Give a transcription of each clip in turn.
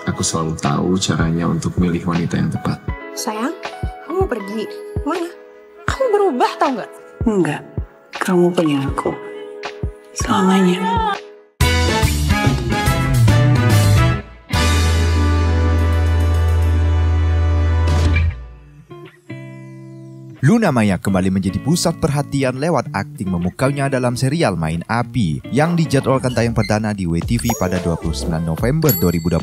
Aku selalu tahu caranya untuk milih wanita yang tepat. Sayang, kamu pergi. Mana? Kamu berubah tau nggak? Enggak, kamu punya aku selamanya. Luna Maya kembali menjadi pusat perhatian lewat akting memukaunya dalam serial Main Api yang dijadwalkan tayang perdana di WTV pada 29 November 2024.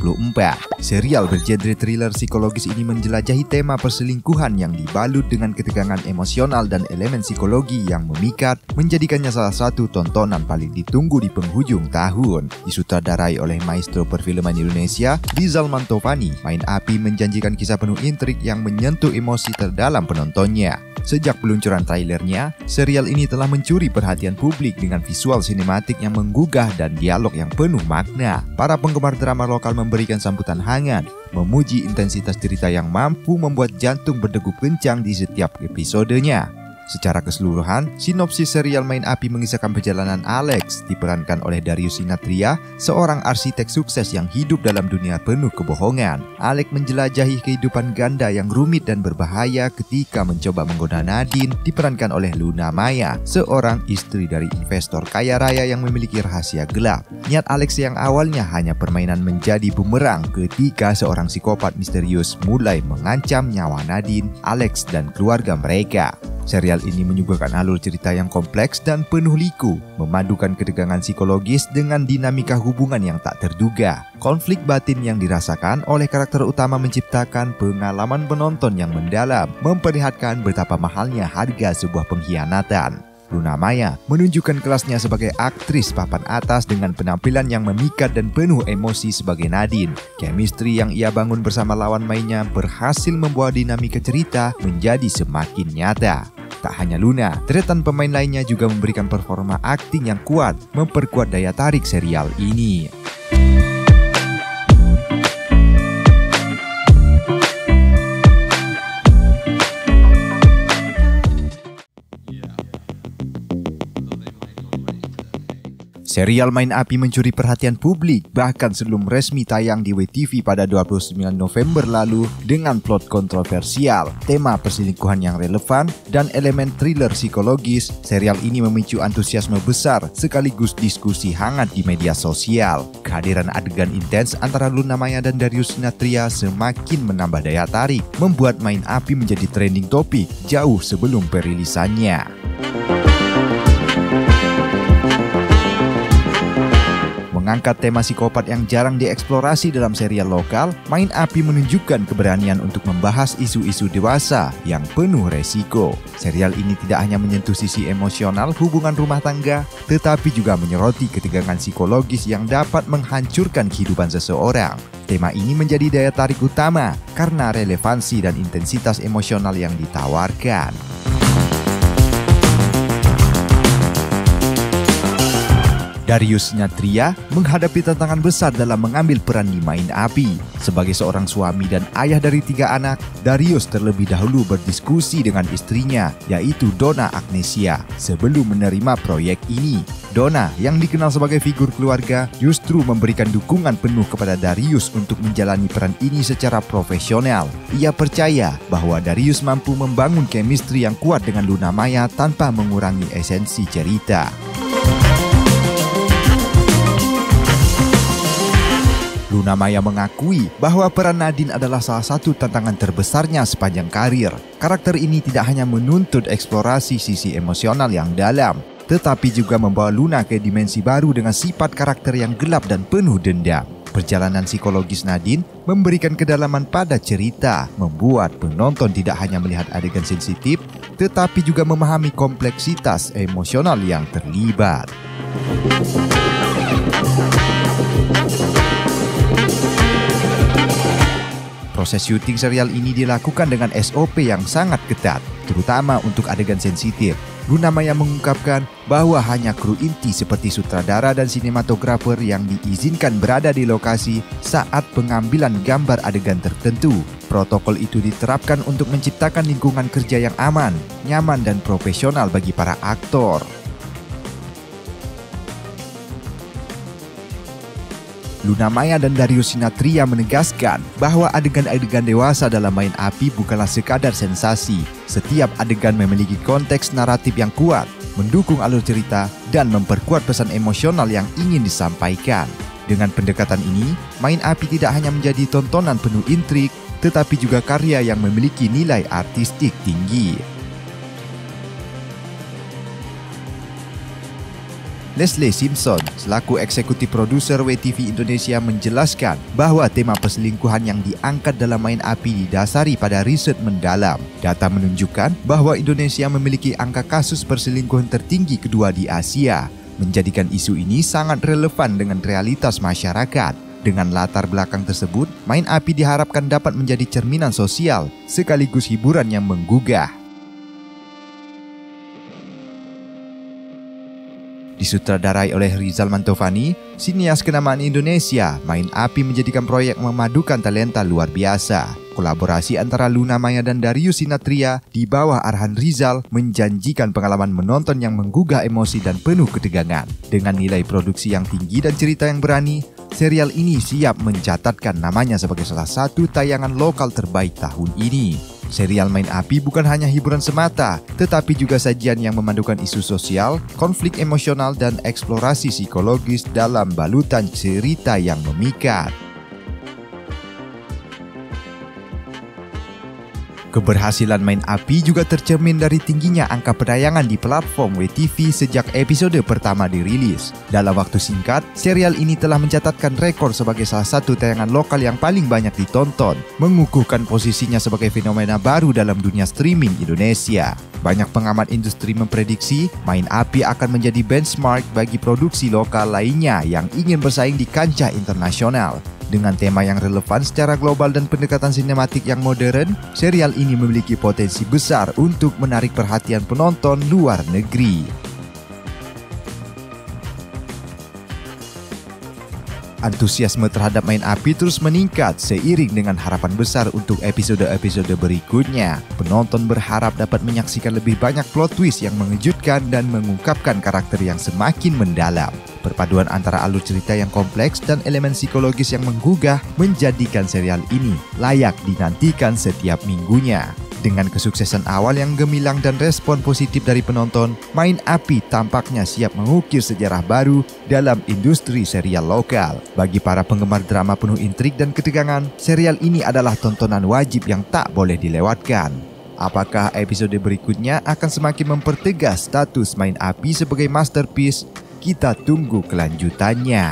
Serial bergenre thriller psikologis ini menjelajahi tema perselingkuhan yang dibalut dengan ketegangan emosional dan elemen psikologi yang memikat, menjadikannya salah satu tontonan paling ditunggu di penghujung tahun. Disutradarai oleh maestro perfilman Indonesia, Rizal Mantovani, Main Api menjanjikan kisah penuh intrik yang menyentuh emosi terdalam penontonnya. Sejak peluncuran trailernya, serial ini telah mencuri perhatian publik dengan visual sinematik yang menggugah dan dialog yang penuh makna. Para penggemar drama lokal memberikan sambutan hangat, memuji intensitas cerita yang mampu membuat jantung berdegup kencang di setiap episodenya. Secara keseluruhan, sinopsis serial Main Api mengisahkan perjalanan Alex, diperankan oleh Darius Sinathrya, seorang arsitek sukses yang hidup dalam dunia penuh kebohongan. Alex menjelajahi kehidupan ganda yang rumit dan berbahaya ketika mencoba menggoda Nadine, diperankan oleh Luna Maya, seorang istri dari investor kaya raya yang memiliki rahasia gelap. Niat Alex yang awalnya hanya permainan menjadi bumerang ketika seorang psikopat misterius mulai mengancam nyawa Nadine, Alex, dan keluarga mereka. Serial ini menyuguhkan alur cerita yang kompleks dan penuh liku, memadukan ketegangan psikologis dengan dinamika hubungan yang tak terduga. Konflik batin yang dirasakan oleh karakter utama menciptakan pengalaman penonton yang mendalam, memperlihatkan betapa mahalnya harga sebuah pengkhianatan. Luna Maya menunjukkan kelasnya sebagai aktris papan atas dengan penampilan yang memikat dan penuh emosi sebagai Nadine. Chemistry yang ia bangun bersama lawan mainnya berhasil membawa dinamika cerita menjadi semakin nyata. Tak hanya Luna, deretan pemain lainnya juga memberikan performa akting yang kuat, memperkuat daya tarik serial ini. Serial Main Api mencuri perhatian publik bahkan sebelum resmi tayang di WTV pada 29 November lalu dengan plot kontroversial, tema perselingkuhan yang relevan, dan elemen thriller psikologis. Serial ini memicu antusiasme besar sekaligus diskusi hangat di media sosial. Kehadiran adegan intens antara Luna Maya dan Darius Sinathrya semakin menambah daya tarik, membuat Main Api menjadi trending topik jauh sebelum perilisannya. Mengangkat tema psikopat yang jarang dieksplorasi dalam serial lokal, Main Api menunjukkan keberanian untuk membahas isu-isu dewasa yang penuh resiko. Serial ini tidak hanya menyentuh sisi emosional hubungan rumah tangga, tetapi juga menyoroti ketegangan psikologis yang dapat menghancurkan kehidupan seseorang. Tema ini menjadi daya tarik utama karena relevansi dan intensitas emosional yang ditawarkan. Darius Sinathrya menghadapi tantangan besar dalam mengambil peran di Main Api. Sebagai seorang suami dan ayah dari 3 anak, Darius terlebih dahulu berdiskusi dengan istrinya, yaitu Donna Agnesia, sebelum menerima proyek ini. Donna, yang dikenal sebagai figur keluarga, justru memberikan dukungan penuh kepada Darius untuk menjalani peran ini secara profesional. Ia percaya bahwa Darius mampu membangun chemistry yang kuat dengan Luna Maya tanpa mengurangi esensi cerita. Luna Maya mengakui bahwa peran Nadine adalah salah satu tantangan terbesarnya sepanjang karir. Karakter ini tidak hanya menuntut eksplorasi sisi emosional yang dalam, tetapi juga membawa Luna ke dimensi baru dengan sifat karakter yang gelap dan penuh dendam. Perjalanan psikologis Nadine memberikan kedalaman pada cerita, membuat penonton tidak hanya melihat adegan sensitif, tetapi juga memahami kompleksitas emosional yang terlibat. Proses syuting serial ini dilakukan dengan SOP yang sangat ketat, terutama untuk adegan sensitif. Luna Maya mengungkapkan bahwa hanya kru inti seperti sutradara dan sinematografer yang diizinkan berada di lokasi saat pengambilan gambar adegan tertentu. Protokol itu diterapkan untuk menciptakan lingkungan kerja yang aman, nyaman, dan profesional bagi para aktor. Luna Maya dan Darius Sinathrya menegaskan bahwa adegan-adegan dewasa dalam Main Api bukanlah sekadar sensasi. Setiap adegan memiliki konteks naratif yang kuat, mendukung alur cerita, dan memperkuat pesan emosional yang ingin disampaikan. Dengan pendekatan ini, Main Api tidak hanya menjadi tontonan penuh intrik, tetapi juga karya yang memiliki nilai artistik tinggi. Leslie Simpson, selaku eksekutif produser WTV Indonesia, menjelaskan bahwa tema perselingkuhan yang diangkat dalam Main Api didasari pada riset mendalam. Data menunjukkan bahwa Indonesia memiliki angka kasus perselingkuhan tertinggi kedua di Asia, menjadikan isu ini sangat relevan dengan realitas masyarakat. Dengan latar belakang tersebut, Main Api diharapkan dapat menjadi cerminan sosial sekaligus hiburan yang menggugah. Disutradarai oleh Rizal Mantovani, sinias kenamaan Indonesia, Main Api menjadikan proyek memadukan talenta luar biasa. Kolaborasi antara Luna Maya dan Darius Sinathrya di bawah arahan Rizal menjanjikan pengalaman menonton yang menggugah emosi dan penuh ketegangan. Dengan nilai produksi yang tinggi dan cerita yang berani, serial ini siap mencatatkan namanya sebagai salah satu tayangan lokal terbaik tahun ini. Serial Main Api bukan hanya hiburan semata, tetapi juga sajian yang memadukan isu sosial, konflik emosional, dan eksplorasi psikologis dalam balutan cerita yang memikat. Keberhasilan Main Api juga tercermin dari tingginya angka penayangan di platform WTV sejak episode pertama dirilis. Dalam waktu singkat, serial ini telah mencatatkan rekor sebagai salah satu tayangan lokal yang paling banyak ditonton, mengukuhkan posisinya sebagai fenomena baru dalam dunia streaming Indonesia. Banyak pengamat industri memprediksi Main Api akan menjadi benchmark bagi produksi lokal lainnya yang ingin bersaing di kancah internasional. Dengan tema yang relevan secara global dan pendekatan sinematik yang modern, serial ini memiliki potensi besar untuk menarik perhatian penonton luar negeri. Antusiasme terhadap Main Api terus meningkat seiring dengan harapan besar untuk episode-episode berikutnya. Penonton berharap dapat menyaksikan lebih banyak plot twist yang mengejutkan dan mengungkapkan karakter yang semakin mendalam. Perpaduan antara alur cerita yang kompleks dan elemen psikologis yang menggugah menjadikan serial ini layak dinantikan setiap minggunya. Dengan kesuksesan awal yang gemilang dan respon positif dari penonton, Main Api tampaknya siap mengukir sejarah baru dalam industri serial lokal. Bagi para penggemar drama penuh intrik dan ketegangan, serial ini adalah tontonan wajib yang tak boleh dilewatkan. Apakah episode berikutnya akan semakin mempertegas status Main Api sebagai masterpiece? Kita tunggu kelanjutannya.